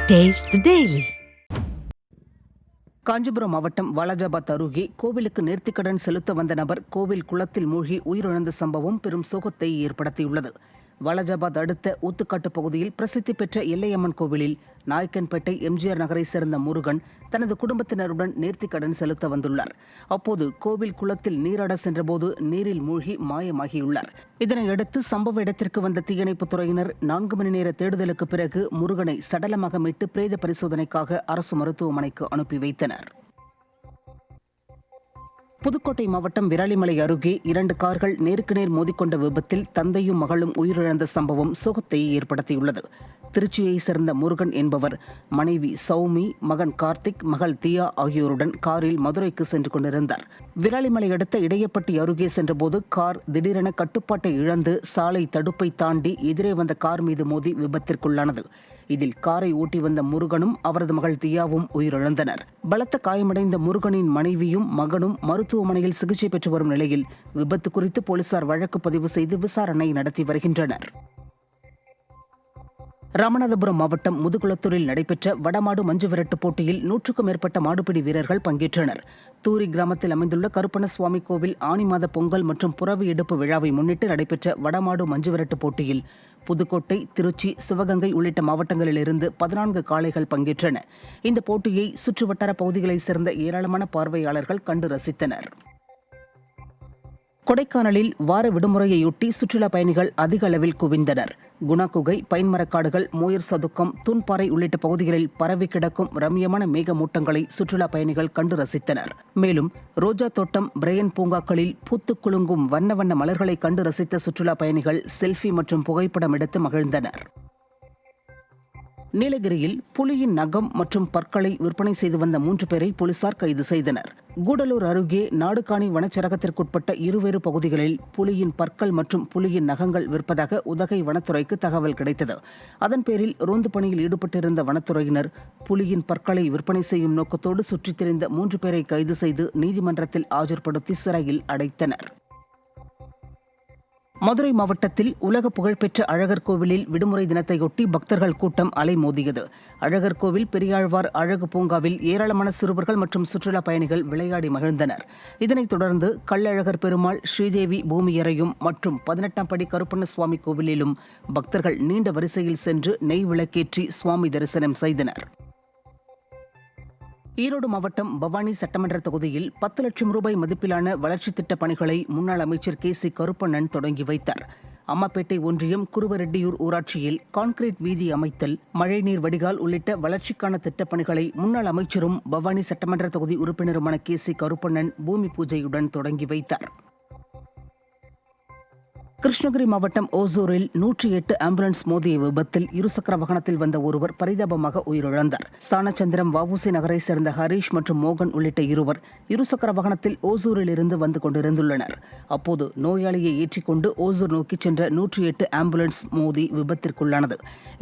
Taste the Daily. Kanchipuram மாவட்டம் வாலாஜாபாத் அருகே கோவிலுக்கு நேர்த்திக்கடன் செலுத்த வந்த நபர் கோவில் குளத்தில் மூழ்கி உயிரிழந்த சம்பவம் பெரும் சோகத்தை ஏற்படுத்தியுள்ளது. வாலாஜாபாத் அடுத்த ஊத்துக்காட்டு பகுதியில் பிரசித்தி பெற்ற எல்லையம்மன் கோவிலில் நாயக்கன்பேட்டை எம்ஜிஆர் நகரை சேர்ந்த முருகன் தனது குடும்பத்தினருடன் நேர்த்திக்கடன் செலுத்த வந்துள்ளார். அப்போது கோவில் குளத்தில் நீராட சென்றபோது நீரில் மூழ்கி மாயமாகியுள்ளார். இதனையடுத்து சம்பவ இடத்திற்கு வந்த தீயணைப்புத் துறையினர் 4 மணி நேர தேடுதலுக்கு பிறகு முருகனை சடலமாக மீட்டு பிரேத பரிசோதனைக்காக அரசு மருத்துவமனைக்கு அனுப்பி வைத்தனர். புதுக்கோட்டை மாவட்டம் விராலிமலை அருகே 2 கார்கள் நேருக்கு நேர் மோதிக்கொண்ட விபத்தில் தந்தையும் மகளும் உயிரிழந்த சம்பவம் சோகத்தை ஏற்படுத்தியுள்ளது. திருச்சியை சேர்ந்த முருகன் என்பவர் மனைவி சௌமி, மகன் கார்த்திக், மகள் தியா ஆகியோருடன் காரில் மதுரைக்கு சென்று கொண்டிருந்தார். விராலிமலை அடுத்த இடையப்பட்டி அருகே சென்றபோது கார் திடீரென கட்டுப்பாட்டை இழந்து சாலை தடுப்பை தாண்டி எதிரே வந்த கார் மீது மோதி விபத்திற்குள்ளானது. இதில் காரை ஓட்டி வந்த முருகனும் அவரது மகள் தியாவும் உயிரிழந்தனர். பலத்த காயமடைந்த முருகனின் மனைவியும் மகனும் மருத்துவமனையில் சிகிச்சை பெற்று வரும் நிலையில் விபத்து குறித்து போலீசார் வழக்கு பதிவு செய்து விசாரணை நடத்தி வருகின்றனர். ராமநாதபுரம் மாவட்டம் முதுகுளத்தூரில் நடைபெற்ற வடமாடு மஞ்சு விரட்டு போட்டியில் 100க்கும் மேற்பட்ட மாடுபிடி வீரர்கள் பங்கேற்றனர். தூரி கிராமத்தில் அமைந்துள்ள கருப்பணசுவாமி கோவில் ஆனி மாத பொங்கல் மற்றும் புறவி எடுப்பு விழாவை முன்னிட்டு நடைபெற்ற வடமாடு மஞ்சு விரட்டு போட்டியில் புதுக்கோட்டை, திருச்சி, சிவகங்கை உள்ளிட்ட மாவட்டங்களிலிருந்து 14 காளைகள் பங்கேற்றன. இந்த போட்டியை சுற்றுவட்டார பகுதிகளைச் சேர்ந்த ஏராளமான பார்வையாளர்கள் கண்டு ரசித்தனர். கொடைக்கானலில் வார விடுமுறையொட்டி சுற்றுலா பயணிகள் அதிக அளவில் குவிந்தனர். குணா குகை, பைன்மரக்காடுகள், மோயர் சதுக்கம், தூண்பாறை உள்ளிட்ட பகுதிகளில் பரவி கிடக்கும் ரம்யமான மேகமூட்டங்களை சுற்றுலா பயணிகள் கண்டு ரசித்தனர். மேலும் ரோஜா தோட்டம், பிரையன் பூங்காக்களில் பூத்து குலுங்கும் வண்ண வண்ண மலர்களை கண்டு ரசித்த சுற்றுலா பயணிகள் செல்ஃபி மற்றும் புகைப்படம் எடுத்து மகிழ்ந்தனர். நீலகிரியில் புலியின் நகம் மற்றும் பற்களை விற்பனை செய்து வந்த 3 பேரை போலீசார் கைது செய்தனர். கூடலூர் அருகே நாடுகாணி வனச்சரகத்திற்குட்பட்ட இருவேறு பகுதிகளில் புலியின் பற்கள் மற்றும் புலியின் நகங்கள் விற்பதாக உதகை வனத்துறைக்கு தகவல் கிடைத்தது. அதன் பேரில் ரோந்து பணியில் ஈடுபட்டிருந்த வனத்துறையினர் புலியின் பற்களை விற்பனை செய்யும் நோக்கத்தோடு சுற்றித் திரிந்த 3 பேரை கைது செய்து நீதிமன்றத்தில் ஆஜர்படுத்தி சிறையில் அடைத்தனர். மதுரை மாவட்டத்தில் உலக புகழ்பெற்ற அழகர் கோவிலில் விடுமுறை தினத்தையொட்டி பக்தர்கள் கூட்டம் அலைமோதியது. அழகர் கோவில் பெரியாழ்வார் அழகு பூங்காவில் ஏராளமான சிறுவர்கள் மற்றும் சுற்றுலா பயணிகள் விளையாடி மகிழ்ந்தனர். இதனைத் தொடர்ந்து கள்ளழகர் பெருமாள், ஸ்ரீதேவி பூமியரையும் மற்றும் 18ஆம் படி கருப்பண்ணசுவாமி கோவிலிலும் பக்தர்கள் நீண்ட வரிசையில் சென்று நெய் விளக்கேற்றி சுவாமி தரிசனம் செய்தனர். ஈரோடு மாவட்டம் பவானி சட்டமன்ற தொகுதியில் 10 லட்சம் ரூபாய் மதிப்பிலான வளர்ச்சித் திட்டப் பணிகளை முன்னாள் அமைச்சர் KC கருப்பண்ணன் தொடங்கி வைத்தார். அம்மாப்பேட்டை ஒன்றியம் குருவரெட்டியூர் ஊராட்சியில் கான்கிரீட் வீதி அமைத்தல், மழைநீர் வடிகால் உள்ளிட்ட வளர்ச்சிக்கான திட்டப்பணிகளை முன்னாள் அமைச்சரும் பவானி சட்டமன்ற தொகுதி உறுப்பினருமான KC கருப்பண்ணன் பூமி பூஜையுடன் தொடங்கி வைத்தார். கிருஷ்ணகிரி மாவட்டம் ஓசூரில் 108 ஆம்புலன்ஸ் மோதிய விபத்தில் இருசக்கர வாகனத்தில் வந்த ஒருவர் பரிதாபமாக உயிரிழந்தார். சாணச்சந்திரம் வஉசி நகரை சேர்ந்த ஹரீஷ் மற்றும் மோகன் உள்ளிட்ட இருவர் இருசக்கர வாகனத்தில் ஓசூரில் இருந்து வந்து கொண்டிருந்துள்ளனர். அப்போது நோயாளியை ஏற்றிக்கொண்டு ஓசூர் நோக்கி சென்ற 108 ஆம்புலன்ஸ் மோதி விபத்திற்குள்ளானது.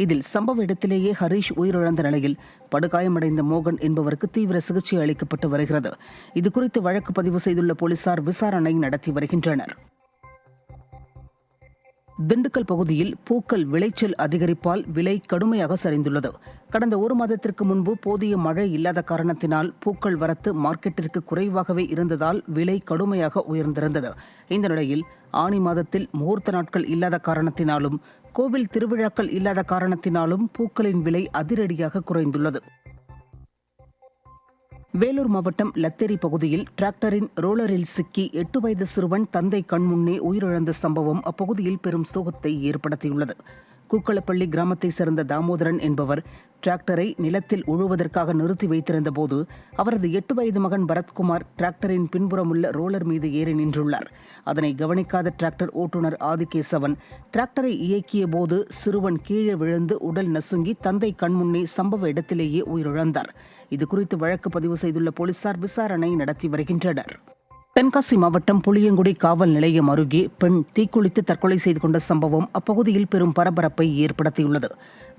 இதில் சம்பவ இடத்திலேயே ஹரீஷ் உயிரிழந்த நிலையில் படுகாயமடைந்த மோகன் என்பவருக்கு தீவிர சிகிச்சை அளிக்கப்பட்டு வருகிறது. இதுகுறித்து வழக்கு பதிவு செய்துள்ள போலீசார் விசாரணை நடத்தி வருகின்றனர். திண்டுக்கல் பகுதியில் பூக்கள் விளைச்சல் அதிகரிப்பால் விலை கடுமையாக சரிந்துள்ளது. கடந்த 1 மாதத்திற்கு முன்பு போதிய மழை இல்லாத காரணத்தினால் பூக்கள் வரத்து மார்க்கெட்டிற்கு குறைவாகவே இருந்ததால் விலை கடுமையாக உயர்ந்திருந்தது. இந்த நிலையில் ஆனி மாதத்தில் முகூர்த்த நாட்கள் இல்லாத காரணத்தினாலும் கோவில் திருவிழாக்கள் இல்லாத காரணத்தினாலும் பூக்களின் விலை அதிரடியாக குறைந்துள்ளது. வேலூர் மாவட்டம் லத்தேரி பகுதியில் டிராக்டரின் ரோலரில் சிக்கி 8 வயது சிறுவன் தந்தை கண்முன்னே உயிரிழந்த சம்பவம் அப்பகுதியில் பெரும் சோகத்தை ஏற்படுத்தியுள்ளது. கூக்களப்பள்ளி கிராமத்தை சேர்ந்த தாமோதரன் என்பவர் டிராக்டரை நிலத்தில் உழுவதற்காக நிறுத்தி வைத்திருந்த போது அவரது 8 வயது மகன் பரத்குமார் டிராக்டரின் பின்புறம் உள்ள ரோலர் மீது ஏறி நின்றுள்ளார். அதனை கவனிக்காத டிராக்டர் ஓட்டுநர் ஆதிகேசவன் டிராக்டரை இயக்கிய போது சிறுவன் கீழே விழுந்து உடல் நசுங்கி தந்தை கண்முன்னே சம்பவ இடத்திலேயே உயிரிழந்தார். இதுகுறித்து வழக்கு பதிவு செய்துள்ள போலீசார் விசாரணை நடத்தி வருகின்றனர். தென்காசி மாவட்டம் புளியங்குடி காவல் நிலையம் அருகே பெண் தீக்குளித்து தற்கொலை செய்து கொண்ட சம்பவம் அப்பகுதியில் பெரும் பரபரப்பை ஏற்படுத்தியுள்ளது.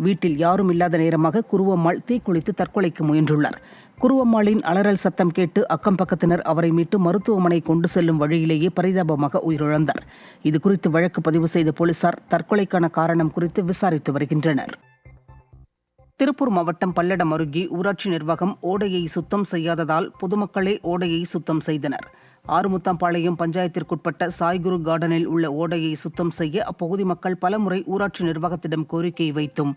வீட்டில் யாரும் இல்லாத நேரமாக குருவம்மாள் தீக்குளித்து தற்கொலைக்கு முயன்றுள்ளார். குருவம்மாளின் அலறல் சத்தம் கேட்டு அக்கம் பக்கத்தினர் அவரை மீட்டு மருத்துவமனை கொண்டு செல்லும் வழியிலேயே பரிதாபமாக உயிரிழந்தார். இதுகுறித்து வழக்கு பதிவு செய்த போலீசார் தற்கொலைக்கான காரணம் குறித்து விசாரித்து வருகின்றனர். திருப்பூர் மாவட்டம் பல்லடம் அருகே ஊராட்சி நிர்வாகம் ஓடையை சுத்தம் செய்யாததால் பொதுமக்களே ஓடையை சுத்தம் செய்தனர். ஆறுமுத்தாம்பாளையம் பஞ்சாயத்திற்குட்பட்ட சாய்குரு கார்டனில் உள்ள ஓடையை சுத்தம் செய்ய அப்பகுதி மக்கள் பலமுறை ஊராட்சி நிர்வாகத்திடம் கோரிக்கை வைத்தும்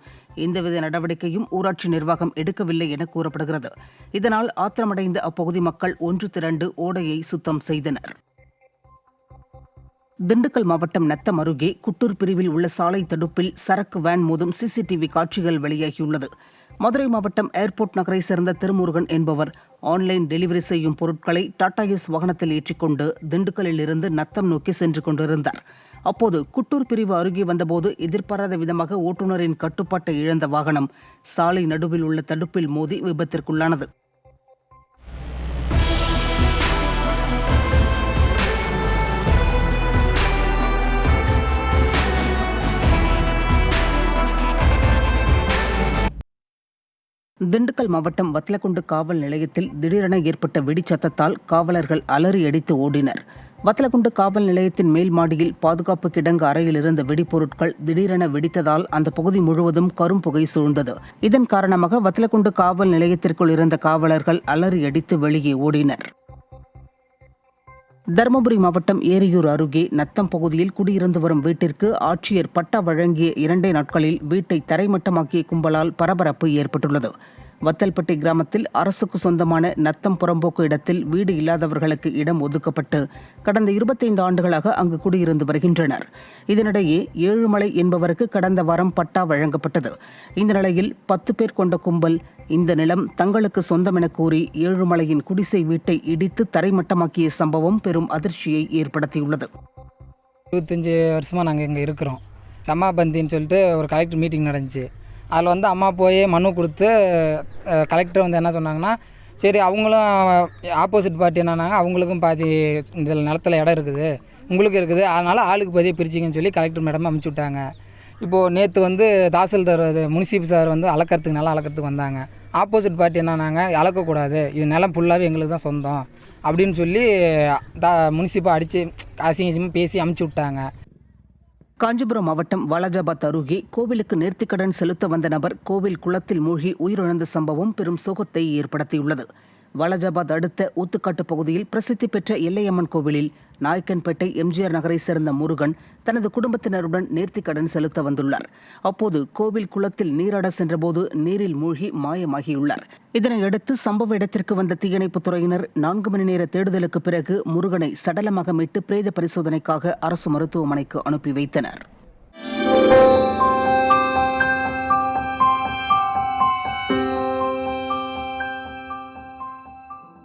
எந்தவித நடவடிக்கையும் ஊராட்சி நிர்வாகம் எடுக்கவில்லை என கூறப்படுகிறது. இதனால் ஆத்திரமடைந்த அப்பகுதி மக்கள் ஒன்று திரண்டு ஓடையை சுத்தம் செய்தனர். திண்டுக்கல் மாவட்டம் நத்தம் அருகே குட்டூர் பிரிவில் உள்ள சாலை தடுப்பில் சரக்கு வேன் மோதும் சிசிடிவி காட்சிகள் வெளியாகியுள்ளது. மதுரை மாவட்டம் ஏர்போர்ட் நகரை சேர்ந்த திருமுருகன் என்பவர் ஆன்லைன் டெலிவரி செய்யும் பொருட்களை டாடா எஸ் வாகனத்தில் ஏற்றிக்கொண்டு திண்டுக்கல்லில் இருந்து நத்தம் நோக்கி சென்று கொண்டிருந்தார். அப்போது குட்டூர் பிரிவு அருகே வந்தபோது எதிர்பாராத விதமாக ஓட்டுநரின் கட்டுப்பாட்டை இழந்த வாகனம் சாலை நடுவில் உள்ள தடுப்பில் மோதி விபத்திற்குள்ளானது. திண்டுக்கல் மாவட்டம் வத்தலக்குண்டு காவல் நிலையத்தில் திடீரென ஏற்பட்ட வெடிச்சத்தத்தால் காவலர்கள் அலறி அடித்து ஓடினர். வத்தலக்குண்டு காவல் நிலையத்தின் மேல் மாடியில் பாதுகாப்பு கிடங்கு அறையில் இருந்த வெடிப்பொருட்கள் திடீரென வெடித்ததால் அந்த பகுதி முழுவதும் கரும்புகை சூழ்ந்தது. இதன் காரணமாக வத்தலக்குண்டு காவல் நிலையத்திற்குள் இருந்த காவலர்கள் அலறி அடித்து வெளியே ஓடினர். தருமபுரி மாவட்டம் ஏரியூர் அருகே நத்தம் பகுதியில் குடியிருந்து வரும் வீட்டிற்கு ஆட்சியர் பட்டா வழங்கிய 2 நாட்களில் வீட்டை தரைமட்டமாக்கிய கும்பலால் பரபரப்பு ஏற்பட்டுள்ளது. வத்தல்பட்டி கிராமத்தில் அரசுக்கு சொந்தமான நத்தம் புறம்போக்கு இடத்தில் வீடு இல்லாதவர்களுக்கு இடம் ஒதுக்கப்பட்டு கடந்த 25 ஆண்டுகளாக அங்கு குடியிருந்து வருகின்றனர். இதனிடையே ஏழுமலை என்பவருக்கு கடந்த வாரம் பட்டா வழங்கப்பட்டது. இந்த நிலையில் 10 பேர் கொண்ட கும்பல் இந்த நிலம் தங்களுக்கு சொந்தம் என கூறி ஏழுமலையின் குடிசை வீட்டை இடித்து தரைமட்டமாக்கிய சம்பவம் பெரும் அதிர்ச்சியை ஏற்படுத்தியுள்ளது. 25 வருஷமாக நாங்கள் இங்கே இருக்கிறோம். சமாபந்தின்னு சொல்லிட்டு ஒரு கலெக்டர் மீட்டிங் நடந்துச்சு. அதில் அம்மா போய் மனு கொடுத்து கலெக்டர் என்ன சொன்னாங்கன்னா, சரி அவங்களும் ஆப்போசிட் பார்ட்டி என்னன்னாங்க, அவங்களுக்கும் பாதி இதில் நிலத்தில் இடம் இருக்குது, உங்களுக்கு இருக்குது, அதனால் ஆளுக்கு பாதியை பிரிச்சிங்கன்னு சொல்லி கலெக்டர் மேடம் அனுப்பிச்சி விட்டாங்க. இப்போது நேற்று தாசில்தார் முனிசிபல் சார் அளக்கிறதுக்கு நிலம் அளக்கிறதுக்கு வந்தாங்க. ஆப்போசிட் பார்ட்டி என்னன்னாங்க, அளக்கக்கூடாது, இது நிலம் ஃபுல்லாகவே எங்களுக்கு தான் சொந்தம் அப்படின்னு சொல்லி முனிசிபல் அடித்து அசிங்கமாக பேசி அனுப்பிச்சி விட்டாங்க. காஞ்சிபுரம் மாவட்டம் வாலாஜாபாத் அருகே கோவிலுக்கு நேர்த்திக்கடன் செலுத்த வந்த நபர் கோவில் குளத்தில் மூழ்கி உயிரிழந்த சம்பவம் பெரும் சோகத்தை ஏற்படுத்தியுள்ளது. வாலாஜாபாத் அடுத்த ஊத்துக்காட்டு பகுதியில் பிரசித்தி பெற்ற எல்லையம்மன் கோவிலில் நாயக்கன்பேட்டை எம்ஜிஆர் நகரை சேர்ந்த முருகன் தனது குடும்பத்தினருடன் நேர்த்திக்கடன் செலுத்த வந்துள்ளார். அப்போது கோவில் குளத்தில் நீராட சென்றபோது நீரில் மூழ்கி மாயமாகியுள்ளார். இதனையடுத்து சம்பவ இடத்திற்கு வந்த தீயணைப்புத் துறையினர் 4 மணி நேர தேடுதலுக்கு பிறகு முருகனை சடலமாக மீட்டு பிரேத பரிசோதனைக்காக அரசு மருத்துவமனைக்கு அனுப்பி வைத்தனர்.